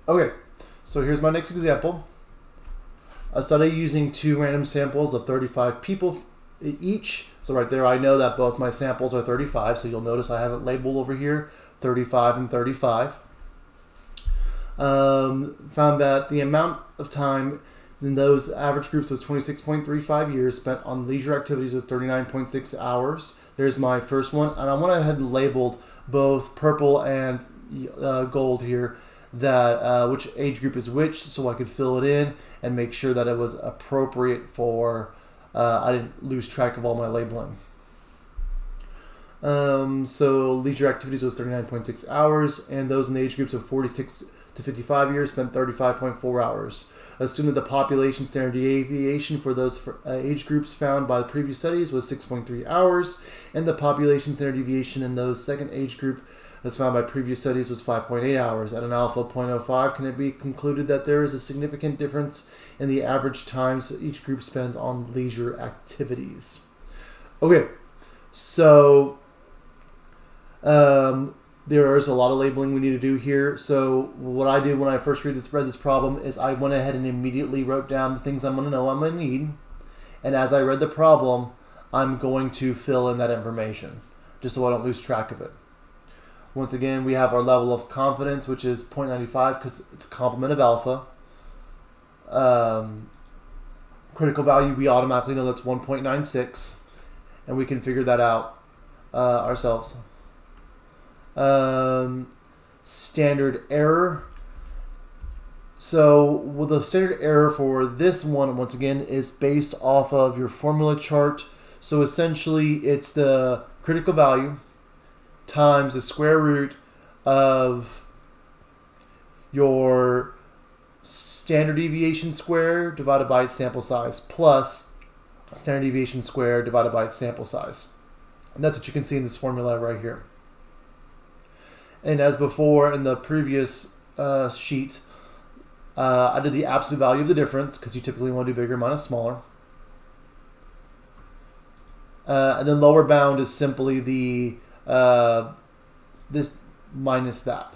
Okay, so here's my next example. A study using 2 random samples of 35 people each. So right there I know that both my samples are 35, so you'll notice I have it labeled over here, 35 and 35. Found that the amount of time in those average groups was 26.35 years spent on leisure activities was 39.6 hours. There's my first one, and I went ahead and labeled both purple and gold here, that which age group is which, so I could fill it in and make sure that it was appropriate for, I didn't lose track of all my labeling. So leisure activities was 39.6 hours, and those in the age groups of 46 to 55 years spent 35.4 hours. Assume that the population standard deviation for those age groups found by the previous studies was 6.3 hours, and the population standard deviation in those second age group as found by previous studies was 5.8 hours. At an alpha of 0.05, can it be concluded that there is a significant difference in the average times each group spends on leisure activities? Okay, so there's a lot of labeling we need to do here. So what I did when I first read this problem is I went ahead and immediately wrote down the things I'm going to know I'm going to need. And as I read the problem, I'm going to fill in that information, just so I don't lose track of it. Once again, we have our level of confidence, which is 0.95 because it's a complement of alpha. Critical value, we automatically know that's 1.96, and we can figure that out ourselves. Standard error. So with the standard error for this one, once again, is based off of your formula chart. So essentially, it's the critical value times the square root of your standard deviation square divided by its sample size plus standard deviation square divided by its sample size. And that's what you can see in this formula right here. And as before in the previous sheet, I did the absolute value of the difference because you typically want to do bigger minus smaller. And then lower bound is simply the this minus that.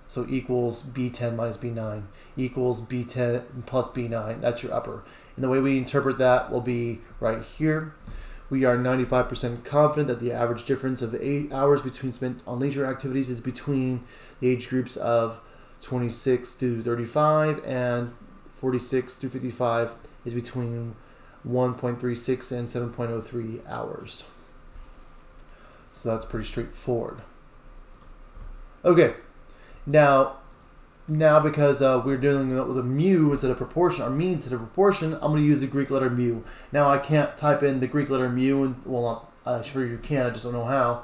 So equals B10 minus B9 equals B10 plus B9. That's your upper. And the way we interpret that will be right here. We are 95% confident that the average difference of 8 hours between spent on leisure activities is between the age groups of 26 to 35 and 46 to 55 is between 1.36 and 7.03 hours. So that's pretty straightforward. Okay, now because we're dealing with a mu instead of proportion, or mean instead of proportion, I'm going to use the Greek letter mu. Now I can't type in the Greek letter mu, and well, I'm sure you can, I just don't know how.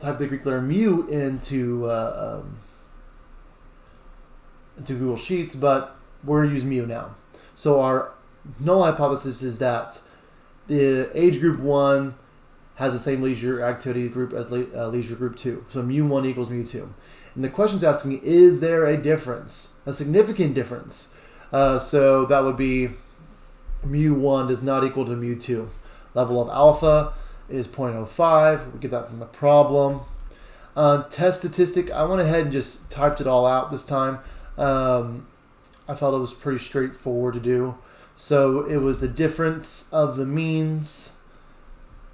Type the Greek letter mu into Google Sheets, but we're going to use mu now. So our null hypothesis is that the age group 1 has the same leisure activity group as leisure group 2. So mu1 equals mu2. And the question's asking, is there a difference? A significant difference? So that would be mu1 does not equal to mu2. Level of alpha is 0.05. We get that from the problem. Test statistic, I went ahead and just typed it all out this time. I felt it was pretty straightforward to do. So it was the difference of the means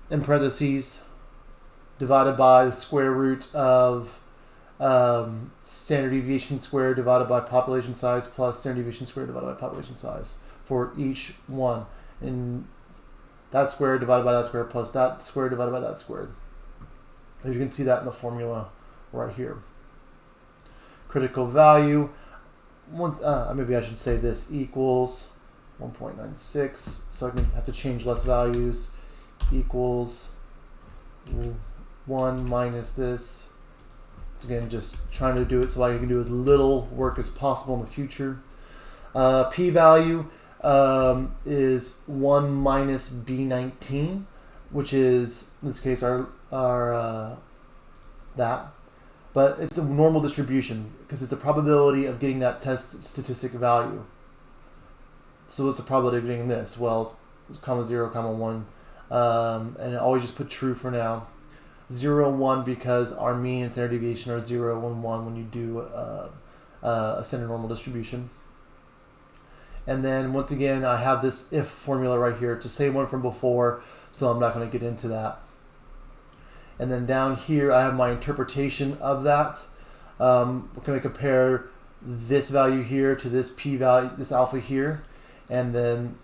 in parentheses divided by the square root of standard deviation squared divided by population size plus standard deviation squared divided by population size for each one. And that squared divided by that squared plus that squared divided by that squared. As you can see that in the formula right here. Critical value, maybe I should say this equals 1.96, so I can have to change less values, equals 1 minus this. It's again just trying to do it so I can do as little work as possible in the future. P-value is 1 minus B19, which is, in this case, our that. But it's a normal distribution because it's the probability of getting that test statistic value. So what's the probability of getting this? Well, it's comma 0, comma 1. And always just put true for now. 0, 1 because our mean and standard deviation are 0 and 1 when you do a standard normal distribution. And then once again, I have this if formula right here. It's the same one from before, so I'm not going to get into that. And then down here, I have my interpretation of that. We're going to compare this value here to this p-value, this alpha here. And then,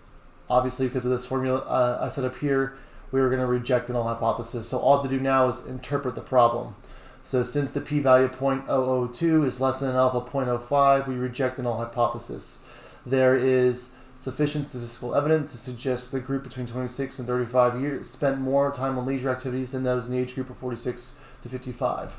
obviously, because of this formula I set up here, we were going to reject the null hypothesis. So all I have to do now is interpret the problem. So since the p-value 0.002 is less than alpha 0.05, we reject the null hypothesis. There is sufficient statistical evidence to suggest the group between 26 and 35 years spent more time on leisure activities than those in the age group of 46 to 55.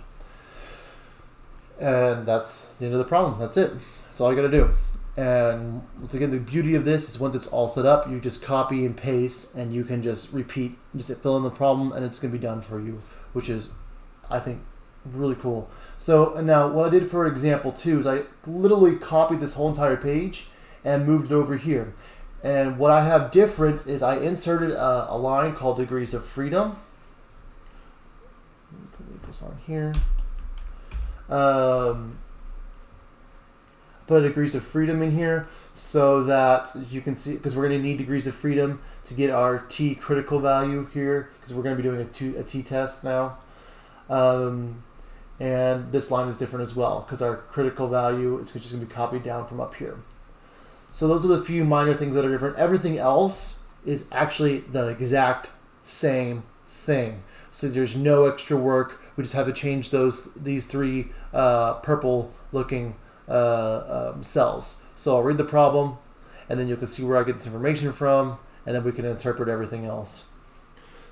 And that's the end of the problem. That's it. That's all you got to do. And once again, the beauty of this is once it's all set up, you just copy and paste, and you can just repeat, just fill in the problem, and it's going to be done for you, which is, I think, really cool. So and now what I did for example 2 is I literally copied this whole entire page and moved it over here. And what I have different is I inserted a line called degrees of freedom. Put this on here. Put degrees of freedom in here so that you can see, because we're going to need degrees of freedom to get our t critical value here, because we're going to be doing a t-test now. And this line is different as well, because our critical value is just going to be copied down from up here. So those are the few minor things that are different. Everything else is actually the exact same thing. So there's no extra work. We just have to change these three purple looking cells. So I'll read the problem, and then you can see where I get this information from, and then we can interpret everything else.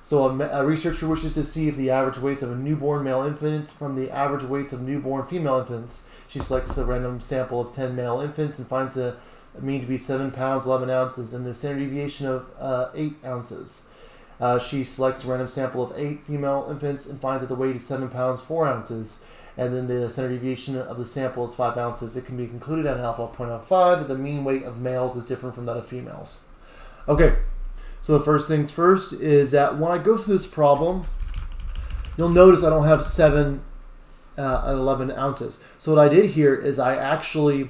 So a researcher wishes to see if the average weights of a newborn male infant from the average weights of newborn female infants. She selects a random sample of 10 male infants and finds a mean to be 7 pounds 11 ounces and the standard deviation of 8 ounces. She selects a random sample of 8 female infants and finds that the weight is 7 pounds 4 ounces, and then the standard deviation of the sample is 5 ounces. It can be concluded at alpha 0.05 that the mean weight of males is different from that of females. Okay, so the first things first is that when I go through this problem, you'll notice I don't have 7 and 11 ounces. So what I did here is I actually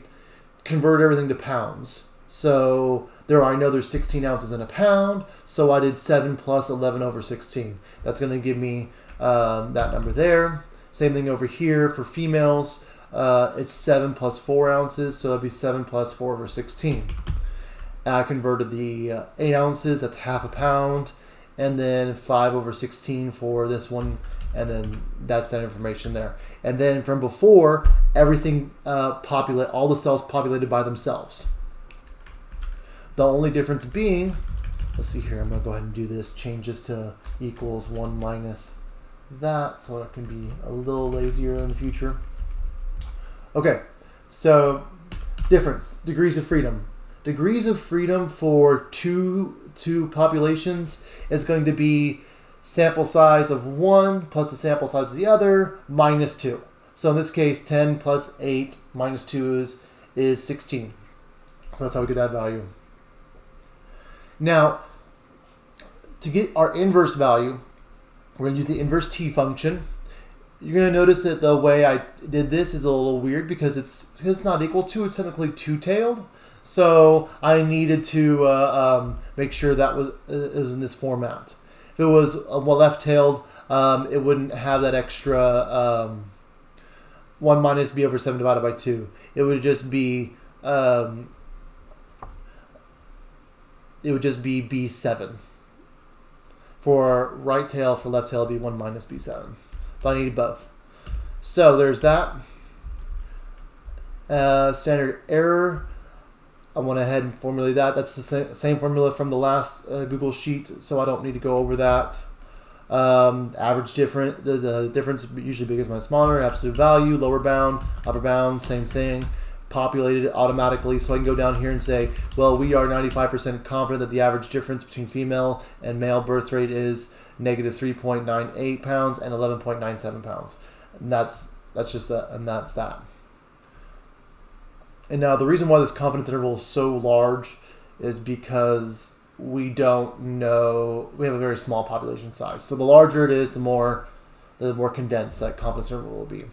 convert everything to pounds. So I know there's 16 ounces in a pound, so I did 7 plus 11 over 16. That's going to give me that number there. Same thing over here for females. It's 7 plus 4 ounces, so that'd be 7 plus 4 over 16. I converted the 8 ounces, that's half a pound, and then 5 over 16 for this one, and then that's that information there. And then from before, everything all the cells populated by themselves. The only difference being, let's see here, I'm going to go ahead and do this, change this to equals 1 minus that, so it can be a little lazier in the future. Okay, so difference, degrees of freedom. Degrees of freedom for two populations is going to be sample size of 1 plus the sample size of the other minus 2. So in this case, 10 plus 8 minus 2 is 16. So that's how we get that value. Now, to get our inverse value, we're going to use the inverse t function. You're going to notice that the way I did this is a little weird because it's not equal to, it's technically two-tailed. So I needed to make sure that it was in this format. If it was left-tailed, it wouldn't have that extra 1 minus b over 7 divided by 2. It would just be b7. For right tail, for left tail, it'd be 1 minus b7. But I needed both. So there's that. Standard error. I went ahead and formulated that. That's the same formula from the last Google Sheet, so I don't need to go over that. Average different. The difference is usually bigger than smaller. Absolute value, lower bound, upper bound, same thing. Populated automatically, so I can go down here and say, well, we are 95% confident that the average difference between female and male birth rate is negative 3.98 pounds and 11.97 pounds. And that's just that, and that's that. And now the reason why this confidence interval is so large is because we don't know, we have a very small population size. So the larger it is, the more condensed that confidence interval will be.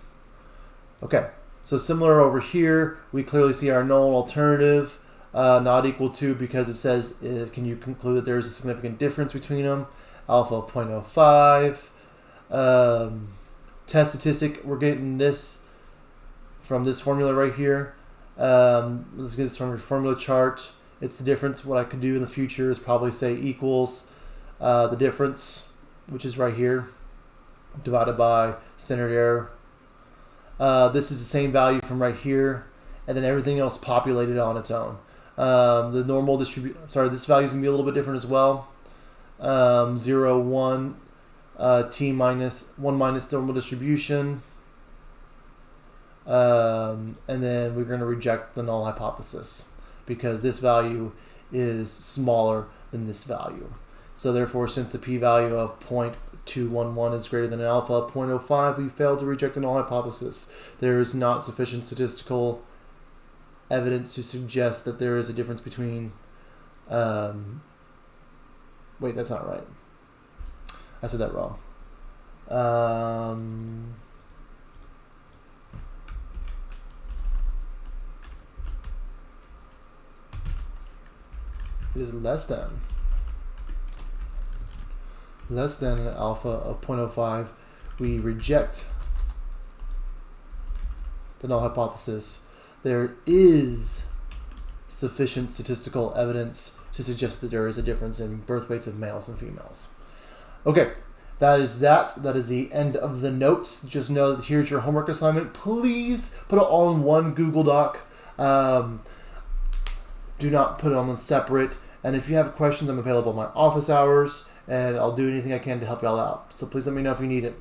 Okay. So similar over here, we clearly see our null alternative not equal to, because it says, can you conclude that there is a significant difference between them? Alpha of 0.05. Test statistic, we're getting this from this formula right here. Let's get this from your formula chart. It's the difference. What I could do in the future is probably say equals the difference, which is right here, divided by standard error. This is the same value from right here, and then everything else populated on its own. The normal distribution, this value is going to be a little bit different as well. 0, 1, t minus 1 minus normal distribution. And then we're going to reject the null hypothesis because this value is smaller than this value. So therefore, since the p-value of 0.211 is greater than alpha of 0.05, we failed to reject the null hypothesis. There is not sufficient statistical evidence to suggest that there is a difference between... wait, that's not right. I said that wrong. It is less than an alpha of 0.05. We reject the null hypothesis. There is sufficient statistical evidence to suggest that there is a difference in birth weights of males and females. Okay, that is that. That is the end of the notes. Just know that here's your homework assignment. Please put it all in one Google Doc. Do not put them on separate. And if you have questions, I'm available in my office hours, and I'll do anything I can to help y'all out. So please let me know if you need it.